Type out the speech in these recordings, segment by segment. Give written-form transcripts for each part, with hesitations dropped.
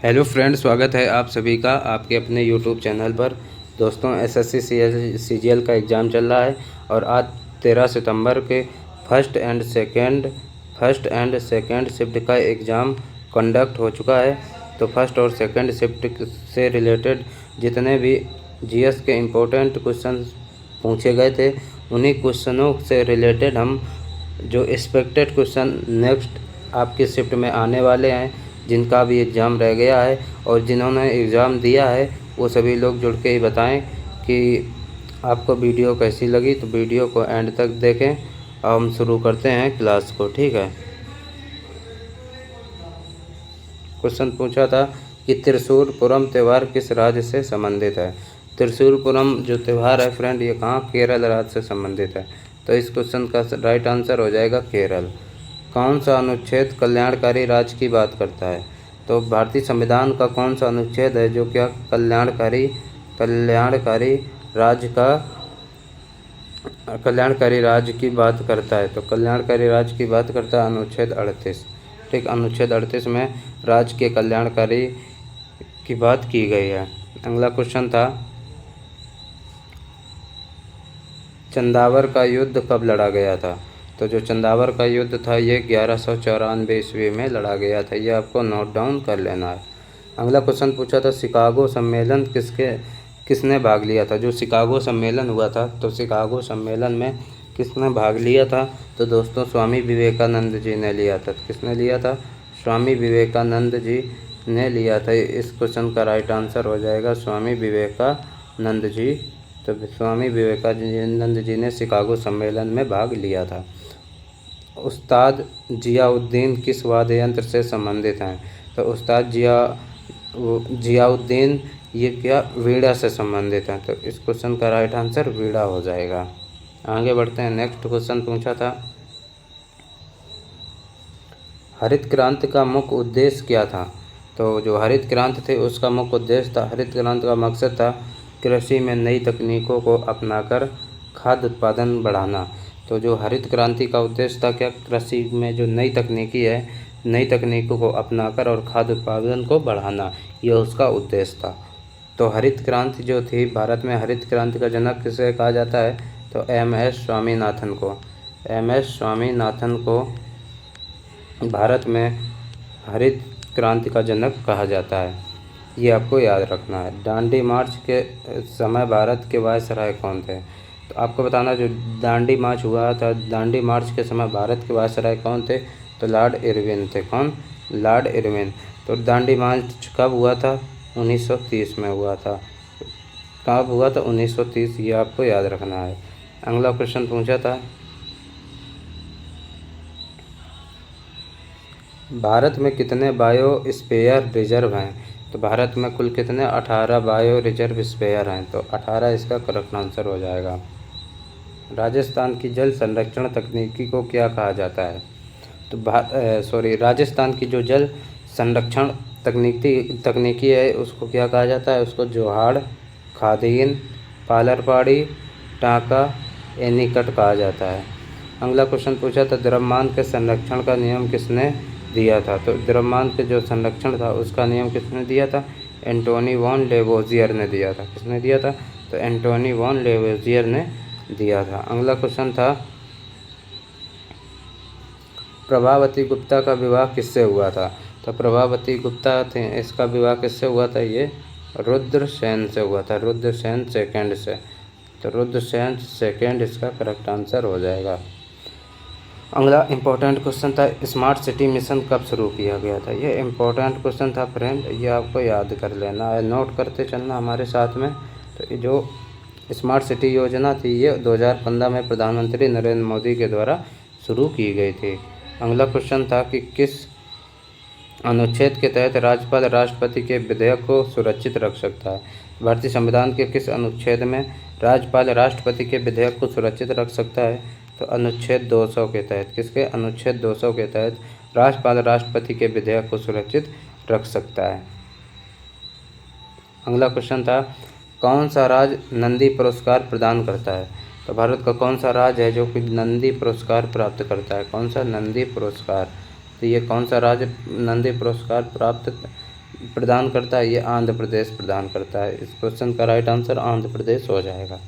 Hello friend, स्वागत है आप सभी का आपके अपने यूट्यूब चैनल पर। दोस्तों, एसएससी सीजीएल का एग्ज़ाम चल रहा है और आज 13 सितंबर के फर्स्ट एंड सेकंड शिफ्ट का एग्ज़ाम कंडक्ट हो चुका है। तो फर्स्ट और सेकंड शिफ्ट से रिलेटेड जितने भी जीएस के इम्पोर्टेंट क्वेश्चन पूछे गए थे, उन्हीं क्वेश्चनों से रिलेटेड हम जो एक्सपेक्टेड क्वेश्चन नेक्स्ट आपकी शिफ्ट में आने वाले हैं, जिनका भी एग्ज़ाम रह गया है और जिन्होंने एग्ज़ाम दिया है, वो सभी लोग जुड़ के ही बताएं कि आपको वीडियो कैसी लगी। तो वीडियो को एंड तक देखें। अब हम शुरू करते हैं क्लास को, ठीक है। क्वेश्चन पूछा था कि त्रिशूरपुरम त्यौहार किस राज्य से संबंधित है। त्रिशूरपुरम जो त्यौहार है फ्रेंड, ये कहाँ, केरल राज्य से संबंधित है। तो इस क्वेश्चन का राइट आंसर हो जाएगा केरल। कौन सा अनुच्छेद कल्याणकारी राज्य की बात करता है। तो भारतीय संविधान का कौन सा अनुच्छेद है जो क्या कल्याणकारी राज्य की बात करता है। तो कल्याणकारी राज्य की बात करता है अनुच्छेद 38। ठीक, अनुच्छेद 38 में राज्य के कल्याणकारी की बात की गई है। अगला क्वेश्चन था, चंदावर का युद्ध कब लड़ा गया था। तो जो चंदावर का युद्ध था ये 1194 ईस्वी में लड़ा गया था। ये आपको नोट डाउन कर लेना है। अगला क्वेश्चन पूछा था, शिकागो सम्मेलन किसने भाग लिया था। जो शिकागो सम्मेलन हुआ था, तो शिकागो सम्मेलन में किसने भाग लिया था। तो दोस्तों, स्वामी विवेकानंद जी ने लिया था। किसने लिया था, स्वामी विवेकानंद जी ने लिया था। इस क्वेश्चन का राइट आंसर हो जाएगा स्वामी विवेकानंद जी। तो स्वामी विवेकानंद जी ने शिकागो सम्मेलन में भाग लिया था। उस्ताद जियाउद्दीन किस वाद्य यंत्र से संबंधित हैं। तो उस्ताद जियाउद्दीन ये क्या वीणा से संबंधित हैं। तो इस क्वेश्चन का राइट आंसर वीणा हो जाएगा। आगे बढ़ते हैं। नेक्स्ट क्वेश्चन पूछा था, हरित क्रांति का मुख्य उद्देश्य क्या था। तो जो हरित क्रांति थी उसका मुख्य उद्देश्य था, हरित क्रांति का मकसद था कृषि में नई तकनीकों को अपनाकर खाद्य उत्पादन बढ़ाना। तो जो हरित क्रांति का उद्देश्य था क्या, कृषि में जो नई तकनीकी है, नई तकनीकों को अपनाकर और खाद्य उत्पादन को बढ़ाना, यह उसका उद्देश्य था। तो हरित क्रांति जो थी, भारत में हरित क्रांति का जनक किसे कहा जाता है। तो एम.एस. स्वामीनाथन को। एम.एस. स्वामीनाथन को भारत में हरित क्रांति का जनक कहा जाता है। ये आपको याद रखना है। दांडी मार्च के समय भारत के वायसराय कौन थे। तो आपको बताना, जो दांडी मार्च हुआ था, दांडी मार्च के समय भारत के वायसराय कौन थे। तो लॉर्ड इरविन थे। कौन, लॉर्ड इरविन। तो दांडी मार्च कब हुआ था, 1930 में हुआ था। कब हुआ था, 1930। ये आपको याद रखना है। अगला क्वेश्चन पूछा था, भारत में कितने बायोस्फीयर रिजर्व हैं। तो भारत में कुल कितने, 18 बायो रिजर्व स्फीयर हैं। तो 18 इसका करेक्ट आंसर हो जाएगा। राजस्थान की जल संरक्षण तकनीकी को क्या कहा जाता है। तो राजस्थान की जो जल संरक्षण तकनीकी है उसको क्या कहा जाता है। उसको जोहाड़, खादीन, पालरपाड़ी, टाँका, एनीकट कहा जाता है। अगला क्वेश्चन पूछा था, द्रव्यमान के संरक्षण का नियम किसने दिया था। तो द्रव्यमान के जो संरक्षण था उसका नियम किसने दिया था। एंटोनी वॉन लेवोजियर ने दिया था। किसने दिया था। तो एंटोनी वॉन लेवोजियर ने दिया था। अगला क्वेश्चन था, प्रभावती गुप्ता का विवाह किससे हुआ था। तो प्रभावती गुप्ता थे, इसका विवाह किससे हुआ था। ये रुद्रसेन से हुआ था, रुद्रसेन सेकंड से। तो रुद्रसेन सेकंड इसका करेक्ट आंसर हो जाएगा। अगला इम्पोर्टेंट क्वेश्चन था, स्मार्ट सिटी मिशन कब शुरू किया गया था। ये इम्पोर्टेंट क्वेश्चन था फ्रेंड, ये आपको याद कर लेना है, नोट करते चलना हमारे साथ में। तो जो स्मार्ट सिटी योजना थी ये 2015 में प्रधानमंत्री नरेंद्र मोदी के द्वारा शुरू की गई थी। अगला क्वेश्चन था कि किस अनुच्छेद के तहत राज्यपाल राष्ट्रपति के विधेयक को सुरक्षित रख सकता है। भारतीय संविधान के किस अनुच्छेद में राज्यपाल राष्ट्रपति के विधेयक को सुरक्षित रख सकता है। तो अनुच्छेद 200 के तहत। किसके, अनुच्छेद 200 के तहत राज्यपाल राष्ट्रपति के विधेयक को सुरक्षित रख सकता है। अगला क्वेश्चन था, कौन सा राज्य नंदी पुरस्कार प्रदान करता है। तो भारत का कौन सा राज्य है जो कि नंदी पुरस्कार प्राप्त करता है। कौन सा, नंदी पुरस्कार। तो ये कौन सा राज्य नंदी पुरस्कार प्राप्त प्रदान करता है? ये आंध्र प्रदेश प्रदान करता है। इस क्वेश्चन का राइट आंसर आंध्र प्रदेश हो जाएगा।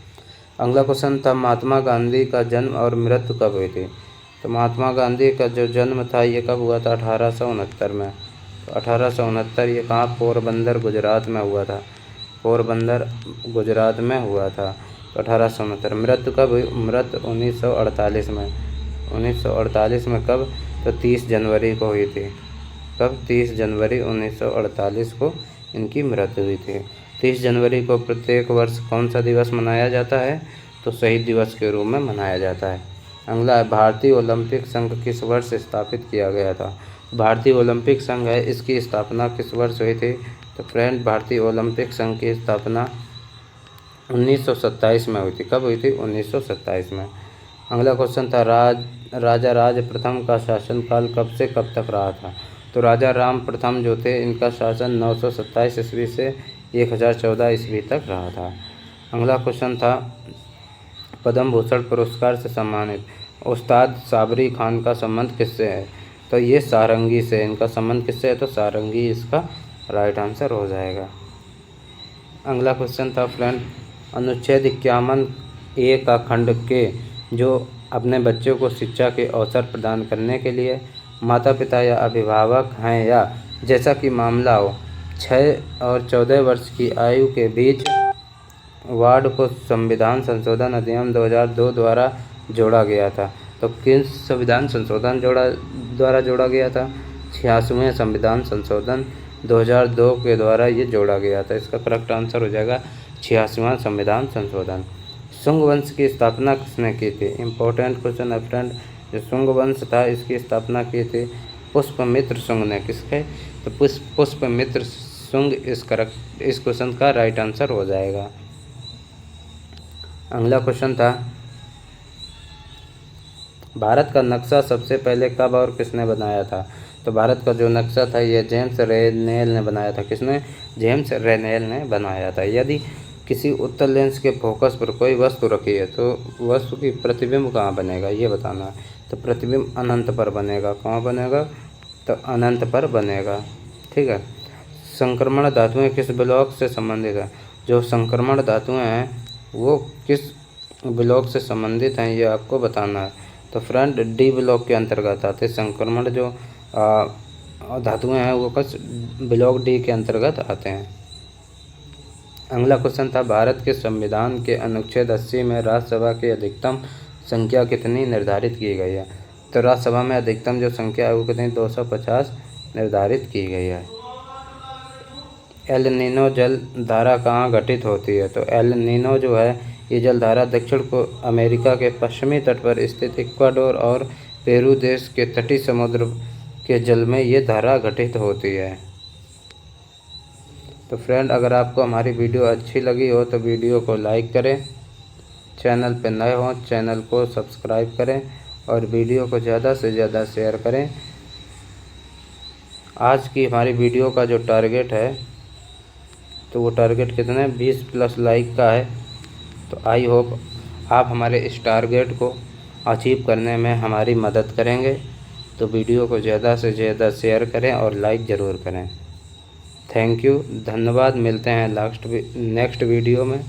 अगला क्वेश्चन था महात्मा गांधी का जन्म और मृत्यु कब हुई थी? तो महात्मा गांधी का जो जन्म था ये कब हुआ था? 1869 में। तो 1869 ये कहाँ? पोरबंदर गुजरात में हुआ था। पोरबंदर गुजरात में हुआ था। तो 1869। मृत्यु कब हुई? मृत्यु 1948 में। 1948 में कब? तो 30 जनवरी को हुई थी। कब? 30 जनवरी 1948 को इनकी मृत्यु हुई थी। 30 जनवरी को प्रत्येक वर्ष कौन सा दिवस मनाया जाता है? तो शहीद दिवस के रूप में मनाया जाता है। अगला है भारतीय ओलंपिक संघ किस वर्ष स्थापित किया गया था? भारतीय ओलंपिक संघ है, इसकी स्थापना किस वर्ष हुई थी? तो फ्रेंड भारतीय ओलंपिक संघ की स्थापना 1927 में हुई थी। कब हुई थी? 1927 में। अगला क्वेश्चन था राजा राज प्रथम का शासनकाल कब से कब तक रहा था? तो राजा राम प्रथम जो थे इनका शासन 927 ईस्वी से 1014 ईस्वी तक रहा था। अगला क्वेश्चन था पद्म भूषण पुरस्कार से सम्मानित उस्ताद साबरी खान का संबंध किससे है? तो ये सारंगी से। इनका संबंध किससे है? तो सारंगी इसका राइट आंसर हो जाएगा। अगला क्वेश्चन था फ्रेंड अनुच्छेद 51A का खंड के जो अपने बच्चों को शिक्षा के अवसर प्रदान करने के लिए माता पिता या अभिभावक हैं या जैसा कि मामला हो 6 और 14 वर्ष की आयु के बीच वार्ड को संविधान संशोधन अधिनियम 2002 द्वारा जोड़ा गया था। तो किस संविधान संशोधन द्वारा जोड़ा गया था? 86वें संविधान संशोधन 2002 के द्वारा ये जोड़ा गया था। इसका करेक्ट आंसर हो जाएगा 86वां संविधान संशोधन। शुंग वंश की स्थापना किसने की थी? इम्पोर्टेंट क्वेश्चन है फ्रेंड। जो शुंग वंश था इसकी स्थापना की थी पुष्पमित्र शुंग ने। किसके? तो पुष्पमित्र शुंग इस क्वेश्चन का राइट आंसर हो जाएगा। अगला क्वेश्चन था भारत का नक्शा सबसे पहले कब और किसने बनाया था? तो भारत का जो नक्शा था ये जेम्स रेनेल ने बनाया था। किसने? जेम्स रेनेल ने बनाया था। यदि किसी उत्तल लेंस के फोकस पर कोई वस्तु रखी है तो वस्तु की प्रतिबिंब कहाँ बनेगा ये बताना है। तो प्रतिबिंब अनंत पर बनेगा। कहाँ बनेगा? तो अनंत पर बनेगा। ठीक है। संक्रमण धातुएं किस ब्लॉक से संबंधित है? जो संक्रमण धातुएं हैं वो किस ब्लॉक से संबंधित हैं ये आपको बताना है। तो फ्रेंड डी ब्लॉक के अंतर्गत आते हैं। संक्रमण जो धातुएं हैं वो किस ब्लॉक डी के अंतर्गत आते हैं। अगला क्वेश्चन था भारत के संविधान के अनुच्छेद 80 में राज्यसभा की अधिकतम संख्या कितनी निर्धारित की गई है? तो राज्यसभा में अधिकतम जो संख्या है वो कितनी? 250 निर्धारित की गई है। एल नीनो जल धारा कहाँ घटित होती है? तो एल नीनो जो है ये जल धारा दक्षिण को अमेरिका के पश्चिमी तट पर स्थित इक्वाडोर और पेरू देश के तटीय समुद्र के जल में ये धारा घटित होती है। तो फ्रेंड अगर आपको हमारी वीडियो अच्छी लगी हो तो वीडियो को लाइक करें, चैनल पर नए हों चैनल को सब्सक्राइब करें और वीडियो को ज़्यादा से ज़्यादा शेयर करें। आज की हमारी वीडियो का जो टारगेट है तो वो टारगेट कितने 20+ लाइक का है। तो आई होप आप हमारे इस टारगेट को अचीव करने में हमारी मदद करेंगे। तो वीडियो को ज़्यादा से ज़्यादा शेयर करें और लाइक ज़रूर करें। थैंक यू, धन्यवाद। मिलते हैं नेक्स्ट वीडियो में।